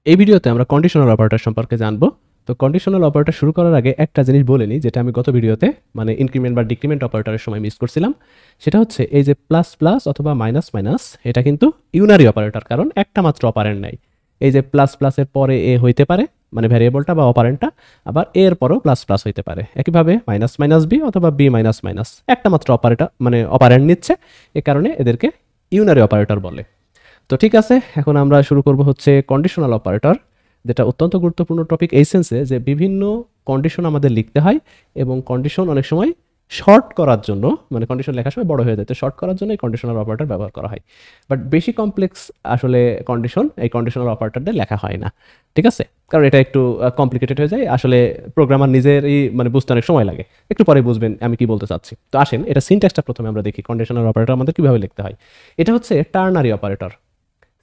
এই ভিডিওতে আমরা কন্ডিশনাল অপারেটর সম্পর্কে জানবো। তো কন্ডিশনাল অপারেটর শুরু করার আগে একটা জিনিস বলে নিই, যেটা আমি গত ভিডিওতে মানে ইনক্রিমেন্ট বা ডিক্রিমেন্ট অপারেটরের সময় মিস করছিলাম। সেটা হচ্ছে এই যে প্লাস প্লাস অথবা মাইনাস মাইনাস, এটা কিন্তু ইউনারি অপারেটর, কারণ একটা মাত্র অপারেন্ট নাই। এই যে প্লাস প্লাসের পরে এ হইতে পারে, মানে ভ্যারিয়েবলটা বা অপারেন্টটা, আবার এর পরেও প্লাস প্লাস হইতে পারে। একইভাবে মাইনাস মাইনাস বি অথবা বি মাইনাস মাইনাস, একটা মাত্র অপারেটর মানে অপারেন্ট নিচ্ছে, এ কারণে এদেরকে ইউনারি অপারেটর বলে। তো ঠিক আছে, এখন আমরা শুরু করব হচ্ছে কন্ডিশনাল অপারেটর, যেটা অত্যন্ত গুরুত্বপূর্ণ টপিক এই সেন্সে যে বিভিন্ন কন্ডিশন আমাদের লিখতে হয় এবং কন্ডিশন অনেক সময় শর্ট করার জন্য, মানে কন্ডিশন লেখার সময় বড় হয়ে যায়, তো শর্ট করার জন্য এই কন্ডিশনাল অপারেটর ব্যবহার করা হয়। বাট বেশি কমপ্লেক্স আসলে কন্ডিশন এই কন্ডিশনাল অপারেটর লেখা হয় না, ঠিক আছে, কারণ এটা একটু কমপ্লিকেটেড হয়ে যায়। আসলে প্রোগ্রামার নিজেরই মানে বুঝতে অনেক সময় লাগে, একটু পরে বুঝবেন আমি কি বলতে চাচ্ছি। তো আসেন এটা সিনট্যাক্সটা প্রথমে আমরা দেখি, কন্ডিশনাল অপারেটর আমাদের কিভাবে লিখতে হয়। এটা হচ্ছে টার্নারি অপারেটর।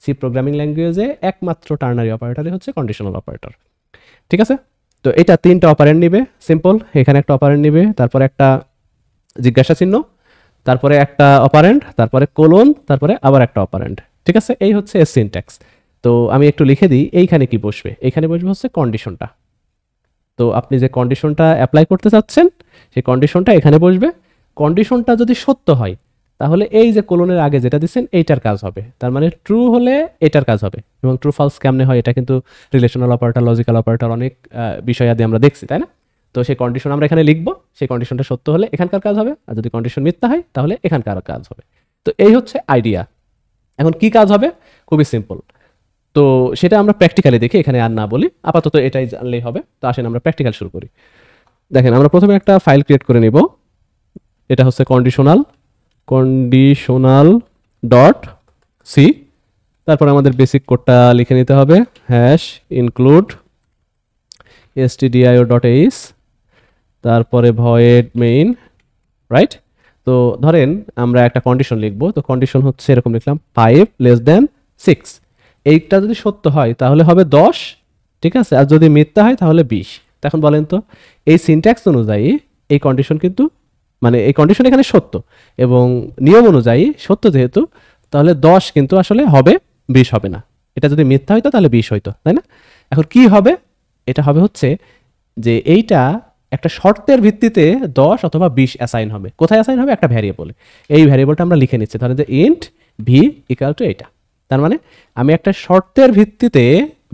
সি প্রোগ্রামিং ল্যাঙ্গুয়েজে একমাত্র টার্নারি অপারেটরই হচ্ছে কন্ডিশনাল অপারেটর, ঠিক আছে। তো এটা তিনটা অপারেন্ট নিবে, সিম্পল। এখানে একটা অপারেন্ট নিবে, তারপরে একটা জিজ্ঞাসা চিহ্ন, তারপরে একটা অপারেন্ট, তারপরে কোলন, তারপরে আবার একটা অপারেন্ট, ঠিক আছে। এই হচ্ছে এর সিনট্যাক্স। তো আমি একটু লিখে দিই, এইখানে কি বসবে, এইখানে বসবে হচ্ছে কন্ডিশনটা। তো আপনি যে কন্ডিশনটা অ্যাপ্লাই করতে চাচ্ছেন সেই কন্ডিশনটা এখানে বসবে। কন্ডিশনটা যদি সত্য হয় তাহলে এই যে কোলনের আগে যেটা দিচ্ছেন এইটার কাজ হবে, তার মানে ট্রু হলে এটার কাজ হবে। এবং ট্রু ফলস কেমনে হয় এটা কিন্তু রিলেশনাল অপারেটর, লজিক্যাল অপারেটর, অনেক বিষয়াদি আমরা দেখছি, তাই না। তো সেই কন্ডিশন আমরা এখানে লিখবো, সেই কন্ডিশনটা সত্য হলে এখানকার কাজ হবে, আর যদি কন্ডিশন মিথ্যা হয় তাহলে এখানকার কাজ হবে। তো এই হচ্ছে আইডিয়া। এখন কি কাজ হবে, খুবই সিম্পল। তো সেটা আমরা প্র্যাকটিক্যালি দেখি, এখানে আর না বলি, আপাতত এটাই জানলেই হবে। তো আসেন আমরা প্র্যাকটিক্যাল শুরু করি। দেখেন আমরা প্রথমে একটা ফাইল ক্রিয়েট করে নিব, এটা হচ্ছে কন্ডিশনাল ডট সি। তারপর আমাদের বেসিক কোডটা লিখে নিতে হবে, hash include stdio dot H, তারপরে ভয়েড মেইন, রাইট। তো ধরেন আমরা একটা কন্ডিশন লিখবো, তো কন্ডিশন হচ্ছে এরকম লিখলাম 5 লেস দেন 6। এইটা যদি সত্য হয় তাহলে হবে 10, ঠিক আছে, আর যদি মিথ্যা হয় তাহলে 20। এখন বলেন তো এই সিনট্যাক্স অনুযায়ী এই কন্ডিশন কিন্তু মানে এই কন্ডিশন এখানে সত্য, এবং নিয়ম অনুযায়ী সত্য যেহেতু, তাহলে 10 কিন্তু আসলে হবে, 20 হবে না। এটা যদি মিথ্যা হইতো তাহলে 20 হইতো, তাই না। এখন কি হবে, এটা হবে হচ্ছে যে এইটা একটা শর্তের ভিত্তিতে 10 অথবা 20 অ্যাসাইন হবে। কোথায় অ্যাসাইন হবে, একটা ভ্যারিয়েবলে। এই ভ্যারিয়েবলটা আমরা লিখে নিচ্ছি, ধরেন যে ইন্ট ভি ইকুয়াল টু এইটা। তার মানে আমি একটা শর্তের ভিত্তিতে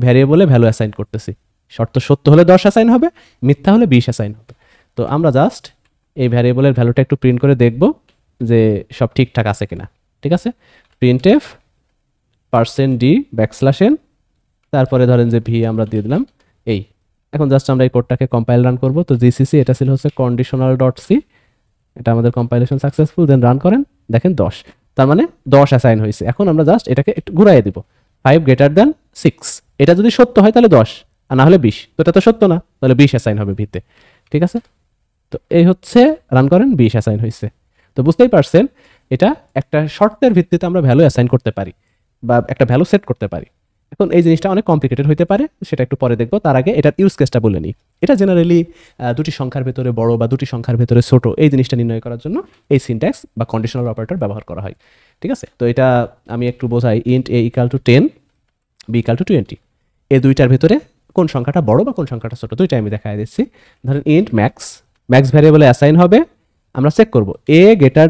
ভ্যারিয়েবলে ভ্যালু অ্যাসাইন করতেছি। শর্ত সত্য হলে 10 অ্যাসাইন হবে, মিথ্যা হলে 20 অ্যাসাইন হবে। তো আমরা জাস্ট এই ভ্যারিয়েবলের ভ্যালুটা একটু প্রিন্ট করে দেখব যে সব ঠিকঠাক আছে কিনা, ঠিক আছে। Print F %d backslash n, তারপরে ধরেন যে ভি আমরা দিয়ে দিলাম এই। এখন জাস্ট আমরা এই কোডটাকে কম্পাইল রান করব। তো জিসিসি এটা ছিল হচ্ছে কন্ডিশনাল ডট সি, এটা আমাদের কম্পাইলেশন সাকসেসফুল, দেন রান করেন, দেখেন 10, তার মানে 10 অ্যাসাইন হয়েছে। এখন আমরা জাস্ট এটাকে একটু ঘুরাই দিব, 5 গ্রেটার দ্যান 6। এটা যদি সত্য হয় তাহলে 10, আর না হলে 20। তো এটা তো সত্য না, তাহলে 20 অ্যাসাইন হবে ভিতে, ঠিক আছে। তো এই হচ্ছে রান করেন, 20 অ্যাসাইন হয়েছে। তো বুঝতেই পারছেন এটা একটা শর্তের ভিত্তিতে আমরা ভ্যালু অ্যাসাইন করতে পারি বা একটা ভ্যালু সেট করতে পারি। এখন এই জিনিসটা অনেক কমপ্লিকেটেড হতে পারে, সেটা একটু পরে দেখবো। তার আগে এটার ইউজ কেসটা বলে নিই। এটা জেনারেলি দুটি সংখ্যার ভেতরে বড় বা দুটি সংখ্যার ভেতরে ছোট, এই জিনিসটা নির্ণয় করার জন্য এই সিনট্যাক্স বা কন্ডিশনাল অপারেটর ব্যবহার করা হয়, ঠিক আছে। তো এটা আমি একটু বোঝাই, int a equal to 10, b equal to 20। এই দুইটার ভিতরে কোন সংখ্যাটা বড় বা কোন সংখ্যাটা ছোট দুইটাই আমি দেখাই দিচ্ছি। ধরেন ইন্ট ম্যাক্স, ম্যাক্স ভ্যারিয়েবলে অ্যাসাইন হবে, আমরা চেক করব a গ্রেটার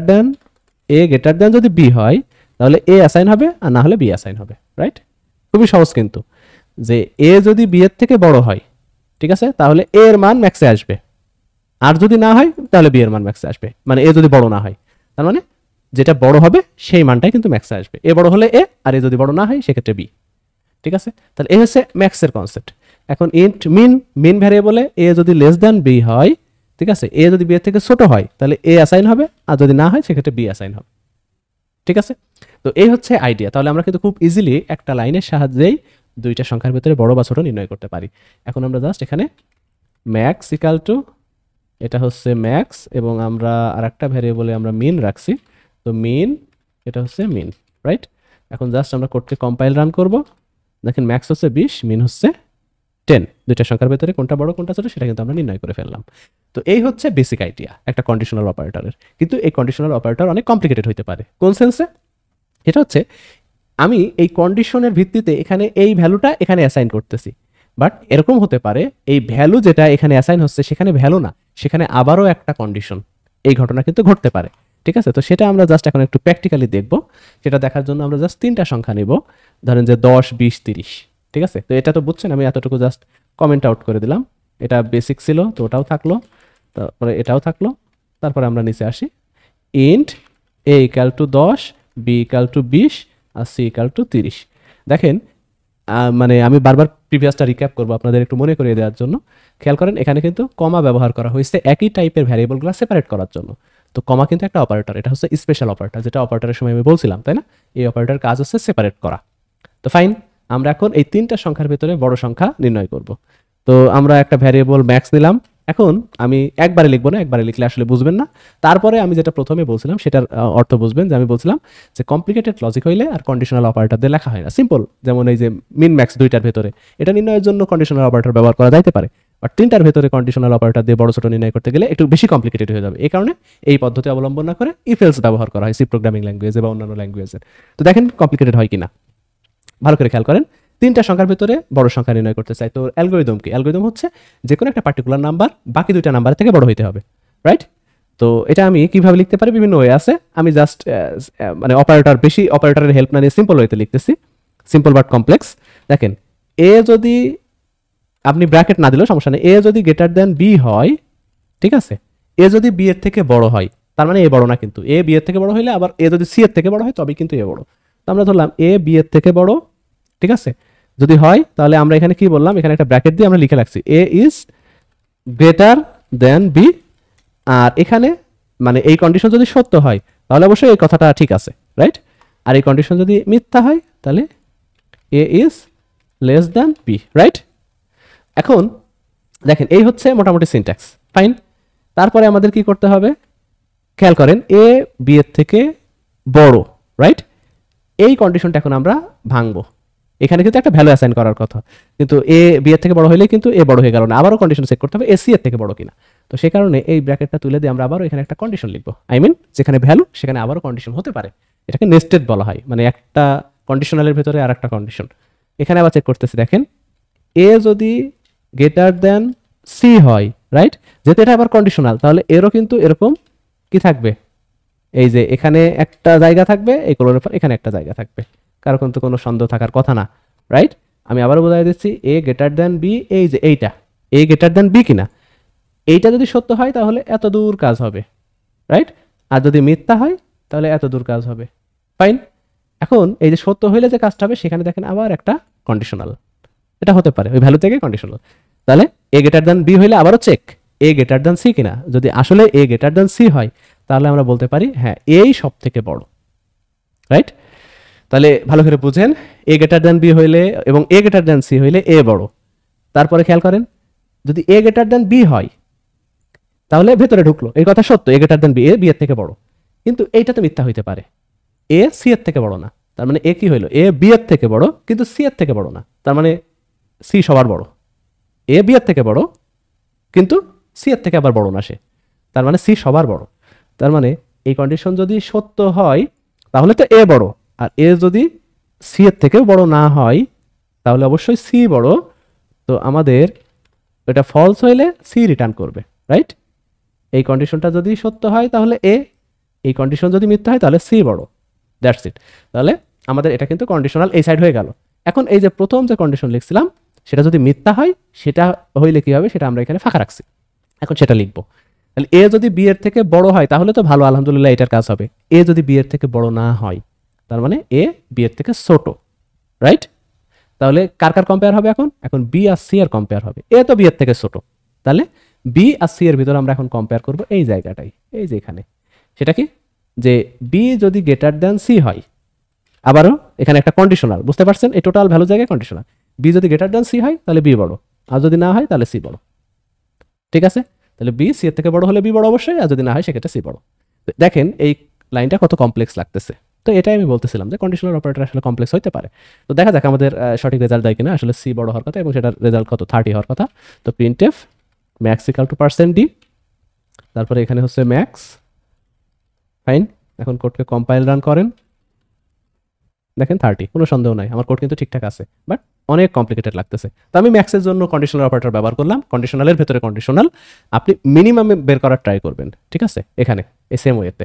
দ্যান যদি b হয় তাহলে a অ্যাসাইন হবে, আর না হলে b অ্যাসাইন হবে, রাইট। খুবই সহজ কিন্তু, যে a যদি b এর থেকে বড় হয়, ঠিক আছে, তাহলে a এর মান ম্যাক্সে আসবে, আর যদি না হয় তাহলে b এর মান ম্যাক্সে আসবে। মানে a যদি বড় না হয়, তার মানে যেটা বড় হবে সেই মানটাই কিন্তু ম্যাক্সে আসবে। a বড় হলে a, আর a যদি বড় না হয় সেক্ষেত্রে b, ঠিক আছে। তাহলে এই হচ্ছে ম্যাক্সের কনসেপ্ট। এখন ইন্ট মিন ভ্যারিয়েবলে a যদি লেস দ্যান b হয়, ঠিক আছে, a যদি b এর থেকে ছোট হয় তাহলে a অ্যাসাইন হবে, আর যদি না হয় সেক্ষেত্রে b অ্যাসাইন হবে, ঠিক আছে। তো এই হচ্ছে আইডিয়া। তাহলে আমরা কিন্তু খুব ইজিলি একটা লাইনের সাহায্যেই দুইটা সংখ্যার ভিতরে বড় বা ছোট নির্ণয় করতে পারি। এখন আমরা জাস্ট এখানে ম্যাক্স ইকাল টু, এটা হচ্ছে ম্যাক্স, এবং আমরা আরেকটা ভ্যারিয়েবলে আমরা মিন রাখছি, তো মিন, এটা হচ্ছে মিন, রাইট। এখন জাস্ট আমরা কোডকে কম্পাইল রান করব। দেখেন ম্যাক্স হচ্ছে 20, মিন হচ্ছে 10। দুইটা সংখ্যার ভিতরে কোনটা বড় কোনটা ছোট সেটা কিন্তু আমরা নির্ণয় করে ফেললাম। তো এই হচ্ছে বেসিক আইডিয়া একটা কন্ডিশনাল অপারেটরের। কিন্তু এই কন্ডিশনাল অপারেটর অনেক কমপ্লিকেটেড হতে পারে। কোন সেন্সে, এটা হচ্ছে আমি এই কন্ডিশনের ভিত্তিতে এখানে এই ভ্যালুটা এখানে অ্যাসাইন করতেছি, বাট এরকম হতে পারে এই ভ্যালু যেটা এখানে অ্যাসাইন হচ্ছে সেখানে ভ্যালু না, সেখানে আবারও একটা কন্ডিশন, এই ঘটনা কিন্তু ঘটতে পারে। ঠিক আছে, তো সেটা আমরা জাস্ট এখন একটু প্র্যাকটিক্যালি দেখব। সেটা দেখার জন্য আমরা জাস্ট 3টা সংখ্যা নিব, ধরেন যে 10, 20, 30। ঠিক আছে, তো এটা তো বুঝছেন, আমি এতটুকু জাস্ট কমেন্ট আউট করে দিলাম। এটা বেসিক ছিল, তো ওটাও থাকলো, তারপরে এটাও থাকলো। তারপরে আমরা নিচে আসি, ইন্ট a = 10, b = 20 আর c = 30। দেখেন মানে আমি বারবার প্রিভিয়াসটা রিক্যাপ করবো আপনাদের একটু মনে করিয়ে দেওয়ার জন্য। খেয়াল করেন এখানে কিন্তু কমা ব্যবহার করা হয়েছে একই টাইপের ভ্যারিয়েবলগুলো সেপারেট করার জন্য। তো কমা কিন্তু একটা অপারেটর, এটা হচ্ছে স্পেশাল অপারেটর, যেটা অপারেটরের সময় আমি বলছিলাম, তাই না? এই অপারেটরের কাজ হচ্ছে সেপারেট করা। তো ফাইন, আমরা এখন এই 3টা সংখ্যার ভিতরে বড় সংখ্যা নির্ণয় করব। তো আমরা একটা ভ্যারিয়েবল ম্যাক্স নিলাম। এখন আমি একবারে লিখবো না, একবারে লিখলে আসলে বুঝবেন না। তারপরে আমি যেটা প্রথমে বলছিলাম সেটার অর্থ বুঝবেন, যে আমি বলছিলাম যে কমপ্লিকেটেড লজিক হইলে আর কন্ডিশনাল অপারেটর দিয়ে লেখা হয় না, সিম্পল। যেমন এই যে মিন ম্যাক্স দুইটার ভেতরে, এটা নির্ণয়ের জন্য কন্ডিশনাল অপারেটর ব্যবহার করা যাইতে পারে, বাট 3টার ভেতরে কন্ডিশনাল অপারেটর দিয়ে বড় ছোট নির্ণয় করতে গেলে একটু বেশি কমপ্লিকেটেড হয়ে যাবে। এই কারণে এই পদ্ধতি অবলম্বন না করে ইফ এলস ব্যবহার করা হয় সি প্রোগ্রামিং ল্যাঙ্গুয়েজে বা অন্যান্য ল্যাঙ্গুয়েজে। তো দেখেন কমপ্লিকেটেড হয় কিনা, ভালো করে খেয়াল করেন। 3টা সংখ্যার ভিতরে বড় সংখ্যা নির্ণয় করতে চাই, তো অ্যালগরিদম কি? অ্যালগরিদম হচ্ছে যে কোনো একটা পার্টিকুলার নাম্বার বাকি 2টা নাম্বারের থেকে বড় হইতে হবে, রাইট? তো এটা আমি কিভাবে লিখতে পারি, বিভিন্ন ওয়ে আছে। আমি জাস্ট মানে অপারেটর, বেশি অপারেটরের হেল্প না নিয়ে সিম্পল ওয়েতে লিখতেছি, সিম্পল বাট কমপ্লেক্স। দেখেন এ যদি, আপনি ব্র্যাকেট না দিলেও সমস্যা নেই, এ যদি গ্রেটার দ্যান বি হয়, ঠিক আছে, এ যদি বি এর থেকে বড় হয়, তার মানে এ বড় না, কিন্তু এ বি এর থেকে বড় হইলে আবার এ যদি সি এর থেকে বড় হয় তবেই কিন্তু এ বড়। তো আমরা ধরলাম এ বি এর থেকে বড়, ঠিক আছে, যদি হয় তাহলে আমরা এখানে কি বললাম, এখানে একটা ব্র্যাকেট দিয়ে আমরা লিখে রাখছি এ ইজ গ্রেটার দেন বি। আর এখানে মানে এই কন্ডিশন যদি সত্য হয় তাহলে অবশ্যই এই কথাটা ঠিক আছে, রাইট? আর এই কন্ডিশন যদি মিথ্যা হয় তাহলে A is less than B, right? এখন দেখেন এই হচ্ছে মোটামুটি সিনট্যাক্স, ফাইন। তারপরে আমাদের কি করতে হবে, খেয়াল করেন এ বি এর থেকে বড়, রাইট? এই কন্ডিশনটা এখন আমরা ভাঙবো। এখানে কিন্তু একটা ভ্যালু অ্যাসাইন করার কথা, কিন্তু এ বি এর থেকে বড় হইলে কিন্তু এ বড় হয়ে গেল না, আবারও কন্ডিশন চেক করতে হবে এ সি এর থেকে বড় কিনা। তো সেই কারণে এই ব্র্যাকেটটা তুলে দিয়ে আমরা আবারও এখানে একটা কন্ডিশন লিখবো, আই মিন যেখানে ভ্যালু সেখানে আবারও কন্ডিশন হতে পারে, এটাকে নেস্টেড বলা হয়, মানে একটা কন্ডিশনালের ভেতরে আর একটা কন্ডিশন। এখানে আবার চেক করতেছি, দেখেন এ যদি গ্রেটার দেন সি হয়, রাইট? যেহেতু এটা আবার কন্ডিশনাল তাহলে এরও কিন্তু এরকম কি থাকবে, এই যে এখানে একটা জায়গা থাকবে, এই কোলনের পর এখানে একটা জায়গা থাকবে, কারো কিন্তু কোনো সন্দেহ থাকার কথা না, রাইট? আমি আবারও বোঝাই দিচ্ছি এ গ্রেটার দেন বি, এই যে এইটা এ গ্রেটার দেন বি কিনা, এইটা যদি সত্য হয় তাহলে এত দূর কাজ হবে, রাইট? আর যদি মিথ্যা হয় তাহলে এত দূর কাজ হবে, ফাইন। এখন এই যে সত্য হইলে যে কাজটা হবে সেখানে দেখেন আবার একটা কন্ডিশনাল, এটা হতে পারে ওই ভ্যালু থেকে কন্ডিশনাল। তাহলে এ গ্রেটার দেন বি হইলে আবারও চেক এ গ্রেটার দেন সি কিনা, যদি আসলে এ গ্রেটার দেন সি হয় তাহলে আমরা বলতে পারি হ্যাঁ এই সব থেকে বড়, রাইট? তাহলে ভালো করে বুঝেন, এ গ্রেটার দেন বি হইলে এবং এ গ্রেটার দেন সি হইলে এ বড়। তারপরে খেয়াল করেন যদি এ গ্রেটার দেন বি হয় তাহলে ভেতরে ঢুকলো, এই কথা সত্য, এ greater than B, A B এর থেকে বড়, কিন্তু এইটা তো মিথ্যা হইতে পারে, এ সি এর থেকে বড় না। তার মানে এ কি হইলো, এ বি এর থেকে বড় কিন্তু সি এর থেকে বড় না, তার মানে সি সবার বড়। এ বি এর থেকে বড় কিন্তু সি এর থেকে আবার বড় না সে, তার মানে সি সবার বড়। তার মানে এই কন্ডিশন যদি সত্য হয় তাহলে তো এ বড়, আর এ যদি সি এর থেকেও বড় না হয় তাহলে অবশ্যই সি বড়। তো আমাদের এটা ফলস হইলে সি রিটার্ন করবে, রাইট? এই কন্ডিশনটা যদি সত্য হয় তাহলে এ, এই কন্ডিশন যদি মিথ্যা হয় তাহলে সি বড়, দ্যাটস ইট। তাহলে আমাদের এটা কিন্তু কন্ডিশনাল এই সাইড হয়ে গেল। এখন এই যে প্রথম যে কন্ডিশন লিখছিলাম সেটা যদি মিথ্যা হয়, সেটা হইলে কি হবে সেটা আমরা এখানে ফাঁকা রাখছি, এখন সেটা লিখবো। তাহলে এ যদি বি এর থেকে বড় হয় তাহলে তো ভালো, আলহামদুলিল্লাহ এটার কাজ হবে। এ যদি বি এর থেকে বড় না হয় তার মানে এ বি এর থেকে ছোট, রাইট? তাহলে কার কার কম্পেয়ার হবে এখন, এখন বি আর সি এর কম্পেয়ার হবে, এ তো বি এর থেকে ছোট, তাহলে বি আর সি এর ভিতরে আমরা এখন কম্পেয়ার করব এই জায়গাটাই, এই যে এখানে। সেটা কি, যে বি যদি গ্রেটার দেন সি হয়, আবারও এখানে একটা কন্ডিশনাল, বুঝতে পারছেন এই টোটাল ভ্যালু জায়গায় কন্ডিশনাল, বি যদি গ্রেটার দেন সি হয় তাহলে বি বড়, আর যদি না হয় তাহলে সি বড়, ঠিক আছে? তাহলে বি সি এর থেকে বড় হলে বি বড় অবশ্যই, আর যদি না হয় সেক্ষেত্রে সি বড়। দেখেন এই লাইনটা কত কমপ্লেক্স লাগতেছে। তো এটাই আমি বলতেছিলাম যে কন্ডিশনাল অপারেটর আসলে কমপ্লেক্স হতে পারে। তো দেখা যাক আমাদের সঠিক রেজাল্ট দেয় কিনা, আসলে সি বড় হওয়ার কথা এবং সেটার রেজাল্ট কত 30 হওয়ার কথা। তো printf max equal to %d, তারপরে এখানে হচ্ছে ম্যাক্স, ফাইন। এখন কোডকে কম্পাইল রান করেন, দেখেন 30, কোনো সন্দেহ নাই, আমার কোড কিন্তু ঠিকঠাক আছে, বাট অনেক কমপ্লিকেটেড লাগতেছে। তো আমি ম্যাক্সের জন্য কন্ডিশনাল অপারেটর ব্যবহার করলাম, কন্ডিশনালের ভেতরে কন্ডিশনাল, আপনি মিনিমামে বের করার ট্রাই করবেন, ঠিক আছে, এখানে এই সেম ওয়েতে।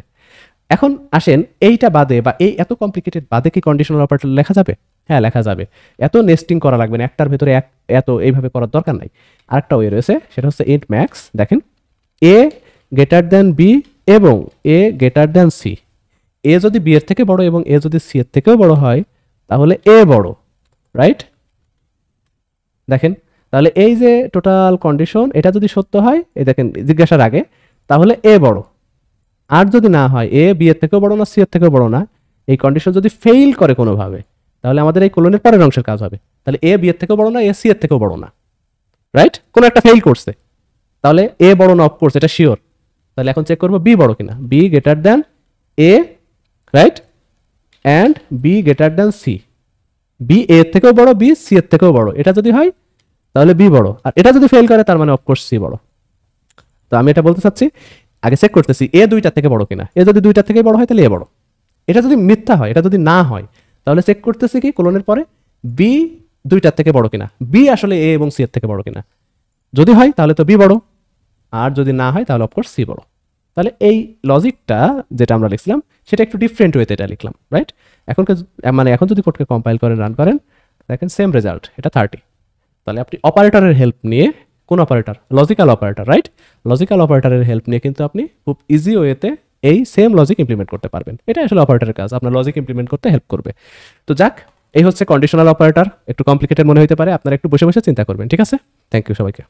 এখন আসেন এইটা বাদে বা এই এত কমপ্লিকেটেড বাদে কি কন্ডিশনাল অপারেটর লেখা যাবে? হ্যাঁ, লেখা যাবে। এত নেস্টিং করা লাগবে না, একটার ভেতরে এত এইভাবে করার দরকার নাই। আরেকটা ওয়ে রয়েছে, সেটা হচ্ছে ইন্ট ম্যাক্স। দেখেন এ গ্রেটার দ্যান বি এবং এ গ্রেটার দ্যান সি। এ যদি বি এর থেকে বড় এবং এ যদি সি এর থেকেও বড় হয় তাহলে এ বড়, রাইট? দেখেন তাহলে এই যে টোটাল কন্ডিশন, এটা যদি সত্য হয়, এই দেখেন জিজ্ঞাসার আগে, তাহলে এ বড়। আর যদি না হয়, এ বি এর থেকেও বড় না, সি এর থেকেও বড় না, এই কন্ডিশন যদি ফেইল করে কোনোভাবে, তাহলে আমাদের এই কোলনের পরের অংশের কাজ হবে। তাহলে এ বি এর থেকেও বড় না, এ সি এর থেকেও বড় না, রাইট? কোনো একটা ফেইল করছে, তাহলে এ বড় না, অফকোর্স এটা শিওর। তাহলে এখন চেক করবো বি বড় কিনা। B greater than A, right, and B greater than C. B A এর থেকেও বড়, বি সি এর থেকেও বড়, এটা যদি হয় তাহলে বি বড়, আর এটা যদি ফেল করে তার মানে অফকোর্স সি বড়। তো আমি এটা বলতে চাচ্ছি, আগে চেক করতেছি এ দুইটা থেকে বড় কিনা। এ যদি দুইটা থেকে বড় হয় তাহলে এ বড়। এটা যদি মিথ্যা হয়, এটা যদি না হয়, তাহলে চেক করতেছি কি কোলনের পরে বি দুইটার থেকে বড় কিনা, বি আসলে এ এবং সি এর থেকে বড় কিনা। যদি হয় তাহলে তো বি বড়, আর যদি না হয় তাহলে অফকোর্স সি বড়। তাহলে এই লজিকটা যেটা আমরা লিখছিলাম সেটা একটু ডিফারেন্ট ওয়েতে এটা লিখলাম, রাইট? এখন যদি কোডকে কম্পাইল করেন, রান করেন, দেখেন সেম রেজাল্ট, এটা 30। তাহলে আপনি অপারেটরের হেল্প নিয়ে, কোন operator? Logical operator, right? Logical অপারেটরের হেল্প নিয়ে কিন্তু আপনি খুব ইজি ওয়েতে এই সেম লজিক ইমপ্লিমেন্ট করতে পারবেন। এটা আসলে অপারেটরের কাজ, আপনার লজিক ইমপ্লিমেন্ট করতে হেল্প করবে। তো যাক, এই হচ্ছে কন্ডিশনাল অপারেটর। একটু কমপ্লিকেটেড মনে হতে পারে, আপনারা একটু বসে বসে চিন্তা করবেন, ঠিক আছে? থ্যাংক ইউ সবাইকে।